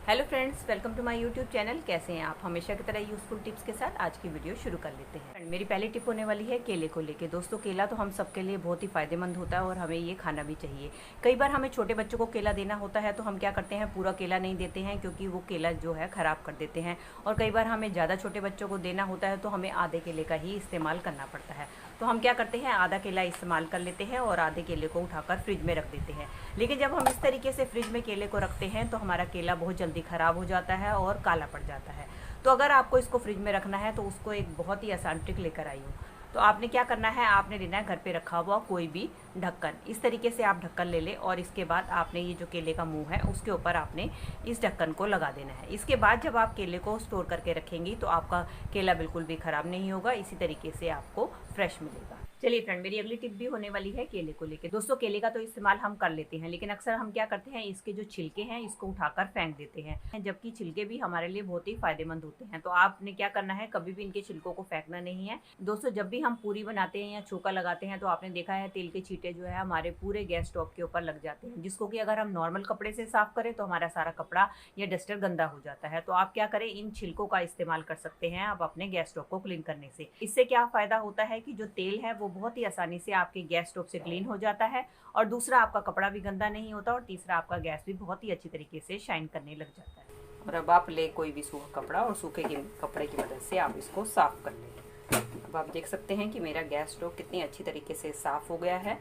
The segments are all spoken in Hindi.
Hello friends, welcome to my YouTube channel. कैसे हैं आप? हमेशा की तरह यूज़फुल टिप्स के साथ आज की वीडियो शुरू कर लेते हैं। मेरी पहली टिप होने वाली है केले को लेके। दोस्तों, केला तो हम सबके लिए बहुत ही फ़ायदेमंद होता है और हमें ये खाना भी चाहिए। कई बार हमें छोटे बच्चों को केला देना होता है तो हम क्या करते हैं, पूरा केला नहीं देते हैं क्योंकि वो केला जो है ख़राब कर देते हैं। और कई बार हमें ज़्यादा छोटे बच्चों को देना होता है तो हमें आधे केले का ही इस्तेमाल करना पड़ता है। तो हम क्या करते हैं, आधा केला इस्तेमाल कर लेते हैं और आधे केले को उठाकर फ्रिज में रख देते हैं। लेकिन जब हम इस तरीके से फ्रिज में केले को रखते हैं तो हमारा केला बहुत जल्दी ख़राब हो जाता है और काला पड़ जाता है। तो अगर आपको इसको फ्रिज में रखना है तो उसको एक बहुत ही आसान ट्रिक लेकर आई हूँ। तो आपने क्या करना है, आपने लेना है घर पे रखा हुआ कोई भी ढक्कन। इस तरीके से आप ढक्कन ले लें और इसके बाद आपने ये जो केले का मुंह है उसके ऊपर आपने इस ढक्कन को लगा देना है। इसके बाद जब आप केले को स्टोर करके रखेंगी तो आपका केला बिल्कुल भी ख़राब नहीं होगा, इसी तरीके से आपको फ्रेश मिलेगा। चलिए फ्रेंड, मेरी अगली टिप भी होने वाली है केले को लेकर। दोस्तों, केले का तो इस्तेमाल हम कर लेते हैं लेकिन अक्सर हम क्या करते हैं, इसके जो छिलके हैं इसको उठाकर फेंक देते हैं, जबकि छिलके भी हमारे लिए बहुत ही फायदेमंद होते हैं। तो आपने क्या करना है, कभी भी इनके छिलकों को फेंकना नहीं है। दोस्तों, जब भी हम पूरी बनाते हैं या चोखा लगाते हैं तो आपने देखा है तेल के छींटे जो है हमारे पूरे गैस स्टोव के ऊपर लग जाते हैं, जिसको कि अगर हम नॉर्मल कपड़े से साफ करें तो हमारा सारा कपड़ा या डस्टर गंदा हो जाता है। तो आप क्या करें, इन छिलकों का इस्तेमाल कर सकते हैं आप अपने गैस स्टोव को क्लीन करने से। इससे क्या फायदा होता है कि जो तेल है वो बहुत ही आसानी से आपके गैस स्टोव से क्लीन हो जाता है, और दूसरा आपका कपड़ा भी गंदा नहीं होता, और तीसरा आपका गैस भी बहुत ही अच्छी तरीके से शाइन करने लग जाता है। और अब आप ले कोई भी सूखा कपड़ा और सूखे के कपड़े की मदद से आप इसको साफ कर लें। अब आप देख सकते हैं कि मेरा गैस स्टोव कितनी अच्छी तरीके से साफ हो गया है।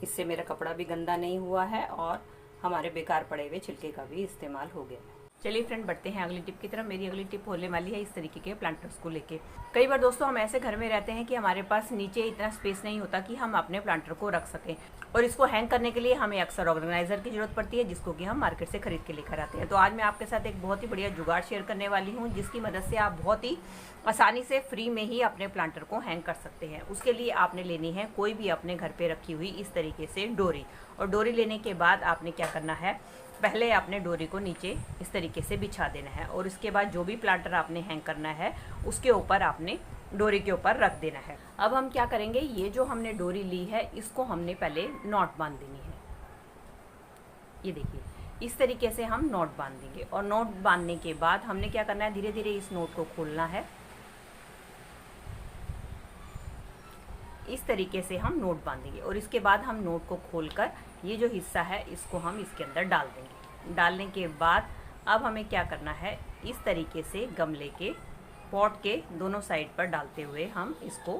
इससे मेरा कपड़ा भी गंदा नहीं हुआ है और हमारे बेकार पड़े हुए छिलके का भी इस्तेमाल हो गया है। चलिए फ्रेंड, बढ़ते हैं अगली टिप की तरफ। मेरी अगली टिप होने वाली है इस तरीके के प्लांटर्स को लेके। कई बार दोस्तों हम ऐसे घर में रहते हैं कि हमारे पास नीचे इतना स्पेस नहीं होता कि हम अपने प्लांटर को रख सकें, और इसको हैंग करने के लिए हमें अक्सर ऑर्गेनाइजर की जरूरत पड़ती है, जिसको कि हम मार्केट से खरीद के लेकर आते हैं। तो आज मैं आपके साथ एक बहुत ही बढ़िया जुगाड़ शेयर करने वाली हूँ, जिसकी मदद से आप बहुत ही आसानी से फ्री में ही अपने प्लांटर को हैंग कर सकते हैं। उसके लिए आपने लेनी है कोई भी अपने घर पे रखी हुई इस तरीके से डोरी। और डोरी लेने के बाद आपने क्या करना है, पहले आपने डोरी को नीचे इस तरीके से बिछा देना है, और इसके बाद जो भी प्लांटर आपने हैंग करना है उसके ऊपर आपने डोरी के ऊपर रख देना है। अब हम क्या करेंगे, ये जो हमने डोरी ली है इसको हमने पहले नॉट बांध देनी है। ये देखिए, इस तरीके से हम नॉट बांध देंगे, और नॉट बांधने के बाद हमने क्या करना है, धीरे धीरे इस नॉट को खोलना है। इस तरीके से हम नोट बांधेंगे, और इसके बाद हम नोट को खोलकर ये जो हिस्सा है इसको हम इसके अंदर डाल देंगे। डालने के बाद अब हमें क्या करना है, इस तरीके से गमले के पॉट के दोनों साइड पर डालते हुए हम इसको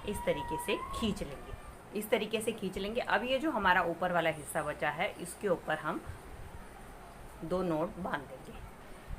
इस तरीके से खींच लेंगे। इस तरीके से खींच लेंगे। अब ये जो हमारा ऊपर वाला हिस्सा बचा है इसके ऊपर हम दो नोट बांध देंगे।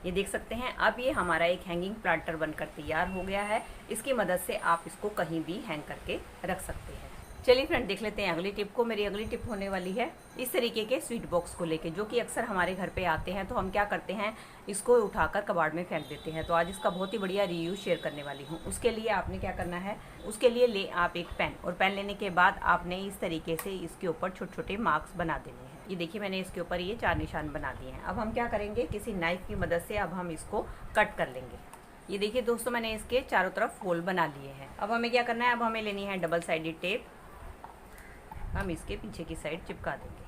ये देख सकते हैं, अब ये हमारा एक हैंगिंग प्लांटर बनकर तैयार हो गया है। इसकी मदद से आप इसको कहीं भी हैंग करके रख सकते हैं। चलिए फ्रेंड, देख लेते हैं अगली टिप को। मेरी अगली टिप होने वाली है इस तरीके के स्वीट बॉक्स को लेके, जो कि अक्सर हमारे घर पे आते हैं। तो हम क्या करते हैं, इसको उठाकर कबाड़ में फेंक देते हैं। तो आज इसका बहुत ही बढ़िया रीयूज शेयर करने वाली हूँ। उसके लिए आपने क्या करना है, उसके लिए ले आप एक पेन, और पेन लेने के बाद आपने इस तरीके से इसके ऊपर छोटे छोटे मार्क्स बना देने हैं। ये देखिए, मैंने इसके ऊपर ये 4 निशान बना दिए हैं। अब हम क्या करेंगे, किसी नाइफ की मदद से अब हम इसको कट कर लेंगे। ये देखिए दोस्तों, मैंने इसके चारों तरफ होल बना लिए हैं। अब हमें क्या करना है, अब हमें लेनी है डबल साइडेड टेप। हम इसके पीछे की साइड चिपका देंगे।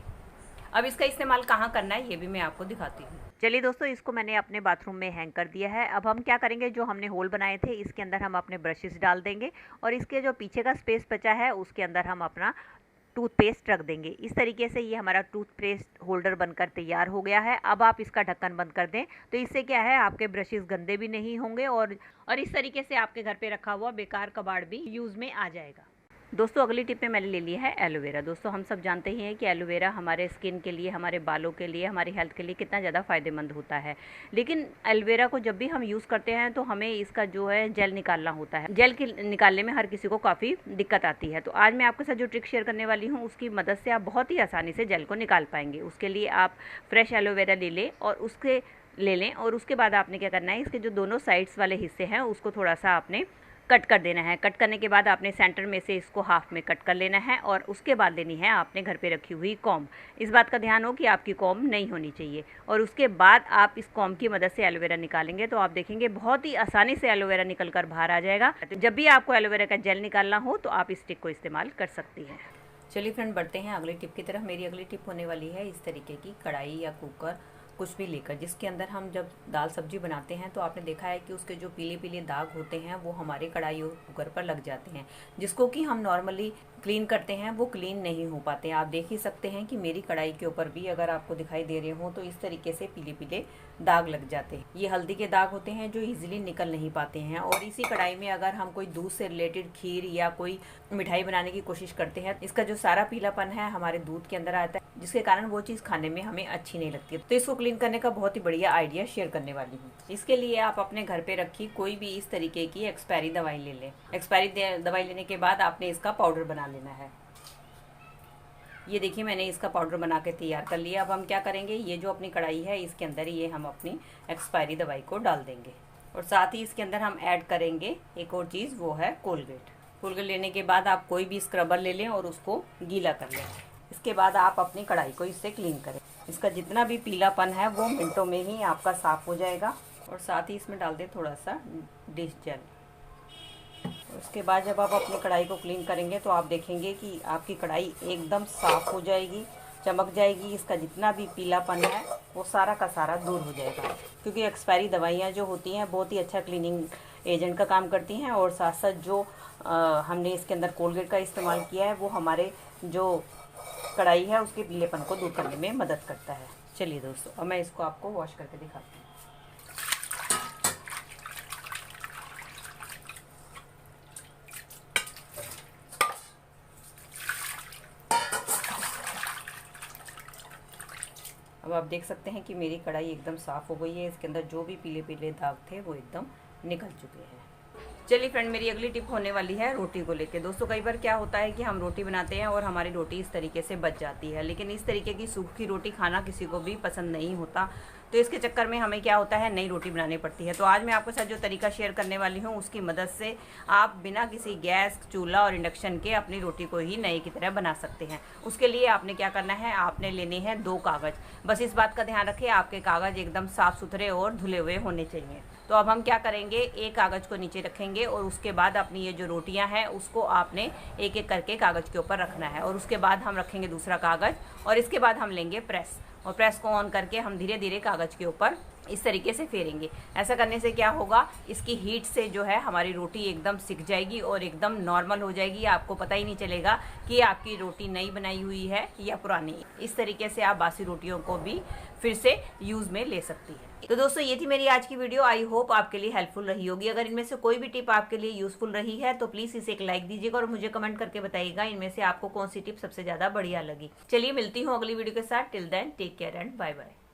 अब इसका इस्तेमाल कहाँ करना है ये भी मैं आपको दिखाती हूँ। चलिए दोस्तों, इसको मैंने अपने बाथरूम में हैंग कर दिया है। अब हम क्या करेंगे, जो हमने होल बनाए थे इसके अंदर हम अपने ब्रशेस डाल देंगे, और इसके जो पीछे का स्पेस बचा है उसके अंदर हम अपना टूथपेस्ट रख देंगे। इस तरीके से ये हमारा टूथपेस्ट होल्डर बनकर तैयार हो गया है। अब आप इसका ढक्कन बंद कर दें, तो इससे क्या है, आपके ब्रशेस गंदे भी नहीं होंगे, और इस तरीके से आपके घर पे रखा हुआ बेकार कबाड़ भी यूज़ में आ जाएगा। दोस्तों, अगली टिप में मैंने ले ली है एलोवेरा। दोस्तों, हम सब जानते ही हैं कि एलोवेरा हमारे स्किन के लिए, हमारे बालों के लिए, हमारी हेल्थ के लिए कितना ज़्यादा फ़ायदेमंद होता है। लेकिन एलोवेरा को जब भी हम यूज़ करते हैं तो हमें इसका जो है जेल निकालना होता है। जेल निकालने में हर किसी को काफ़ी दिक्कत आती है। तो आज मैं आपके साथ जो ट्रिक शेयर करने वाली हूँ उसकी मदद से आप बहुत ही आसानी से जेल को निकाल पाएंगे। उसके लिए आप फ्रेश एलोवेरा ले लें, और उसके बाद आपने क्या करना है, इसके जो दोनों साइड्स वाले हिस्से हैं उसको थोड़ा सा आपने कट कर देना है। कट करने के बाद आपने सेंटर में से इसको हाफ में कट कर लेना है, और उसके बाद लेनी है आपने घर पे रखी हुई कॉम्ब। इस बात का ध्यान हो कि आपकी कॉम्ब नहीं होनी चाहिए, और उसके बाद आप इस कॉम्ब की मदद से एलोवेरा निकालेंगे तो आप देखेंगे बहुत ही आसानी से एलोवेरा निकल कर बाहर आ जाएगा। तो जब भी आपको एलोवेरा का जेल निकालना हो तो आप इस स्टिक को इस्तेमाल कर सकती हैं। चलिए फ्रेंड, बढ़ते हैं अगली टिप की तरफ। मेरी अगली टिप होने वाली है इस तरीके की कढ़ाई या कुकर कुछ भी लेकर, जिसके अंदर हम जब दाल सब्जी बनाते हैं तो आपने देखा है कि उसके जो पीले पीले दाग होते हैं वो हमारे कढ़ाई और कुकर पर लग जाते हैं, जिसको कि हम नॉर्मली क्लीन करते हैं वो क्लीन नहीं हो पाते हैं। आप देख ही सकते हैं कि मेरी कढ़ाई के ऊपर भी अगर आपको दिखाई दे रहे हो तो इस तरीके से पीले पीले दाग लग जाते हैं। ये हल्दी के दाग होते हैं जो इजीली निकल नहीं पाते हैं। और इसी कढ़ाई में अगर हम कोई दूध से रिलेटेड खीर या कोई मिठाई बनाने की कोशिश करते हैं, इसका जो सारा पीलापन है हमारे दूध के अंदर आता है, जिसके कारण वो चीज़ खाने में हमें अच्छी नहीं लगती। तो इसको क्लीन करने का बहुत ही बढ़िया आइडिया शेयर करने वाली हूँ। इसके लिए आप अपने घर पे रखी कोई भी इस तरीके की एक्सपायरी दवाई ले लें। एक्सपायरी दवाई लेने के बाद आपने इसका पाउडर बना लेना है। ये देखिए, मैंने इसका पाउडर बना के तैयार कर लिया। अब हम क्या करेंगे, ये जो अपनी कढ़ाई है इसके अंदर ये हम अपनी एक्सपायरी दवाई को डाल देंगे और साथ ही इसके अंदर हम ऐड करेंगे एक और चीज़, वो है कोलगेट। कोलगेट लेने के बाद आप कोई भी स्क्रबर ले लें और उसको गीला कर लें। इसके बाद आप अपनी कढ़ाई को इससे क्लीन करें। इसका जितना भी पीलापन है वो मिनटों में ही आपका साफ हो जाएगा। और साथ ही इसमें डाल दें थोड़ा सा डिश जेल। उसके बाद जब आप अपनी कढ़ाई को क्लीन करेंगे तो आप देखेंगे कि आपकी कढ़ाई एकदम साफ हो जाएगी, चमक जाएगी। इसका जितना भी पीलापन है वो सारा का सारा दूर हो जाएगा, क्योंकि एक्सपायरी दवाइयाँ जो होती हैं बहुत ही अच्छा क्लीनिंग एजेंट का काम करती हैं। और साथ साथ जो हमने इसके अंदर कोलगेट का इस्तेमाल किया है वो हमारे जो कढ़ाई है उसके पीलेपन को दूर करने में मदद करता है। चलिए दोस्तों, अब मैं इसको आपको वॉश करके दिखाती हूँ। अब आप देख सकते हैं कि मेरी कढ़ाई एकदम साफ़ हो गई है। इसके अंदर जो भी पीले पीले दाग थे वो एकदम निकल चुके हैं। चलिए फ्रेंड, मेरी अगली टिप होने वाली है रोटी को लेके। दोस्तों, कई बार क्या होता है कि हम रोटी बनाते हैं और हमारी रोटी इस तरीके से बच जाती है, लेकिन इस तरीके की सूखी रोटी खाना किसी को भी पसंद नहीं होता। तो इसके चक्कर में हमें क्या होता है, नई रोटी बनानी पड़ती है। तो आज मैं आपके साथ जो तरीका शेयर करने वाली हूँ उसकी मदद से आप बिना किसी गैस, चूल्हा और इंडक्शन के अपनी रोटी को ही नई की तरह बना सकते हैं। उसके लिए आपने क्या करना है, आपने लेने हैं 2 कागज़। बस इस बात का ध्यान रखें आपके कागज़ एकदम साफ़ सुथरे और धुले हुए होने चाहिए। तो अब हम क्या करेंगे, एक कागज़ को नीचे रखेंगे और उसके बाद अपनी ये जो रोटियां हैं उसको आपने एक एक करके कागज़ के ऊपर रखना है। और उसके बाद हम रखेंगे दूसरा कागज़ और इसके बाद हम लेंगे प्रेस, और प्रेस को ऑन करके हम धीरे धीरे कागज़ के ऊपर इस तरीके से फेरेंगे। ऐसा करने से क्या होगा, इसकी हीट से जो है हमारी रोटी एकदम सिक जाएगी और एकदम नॉर्मल हो जाएगी। आपको पता ही नहीं चलेगा कि आपकी रोटी नई बनाई हुई है या पुरानी। इस तरीके से आप बासी रोटियों को भी फिर से यूज़ में ले सकती है। तो दोस्तों, ये थी मेरी आज की वीडियो। आई होप आपके लिए हेल्पफुल रही होगी। अगर इनमें से कोई भी टिप आपके लिए यूजफुल रही है तो प्लीज़ इसे एक लाइक दीजिएगा और मुझे कमेंट करके बताइएगा इनमें से आपको कौन सी टिप सबसे ज़्यादा बढ़िया लगी। चलिए, मिलती हूँ अगली वीडियो के साथ। Till then, take care and bye bye.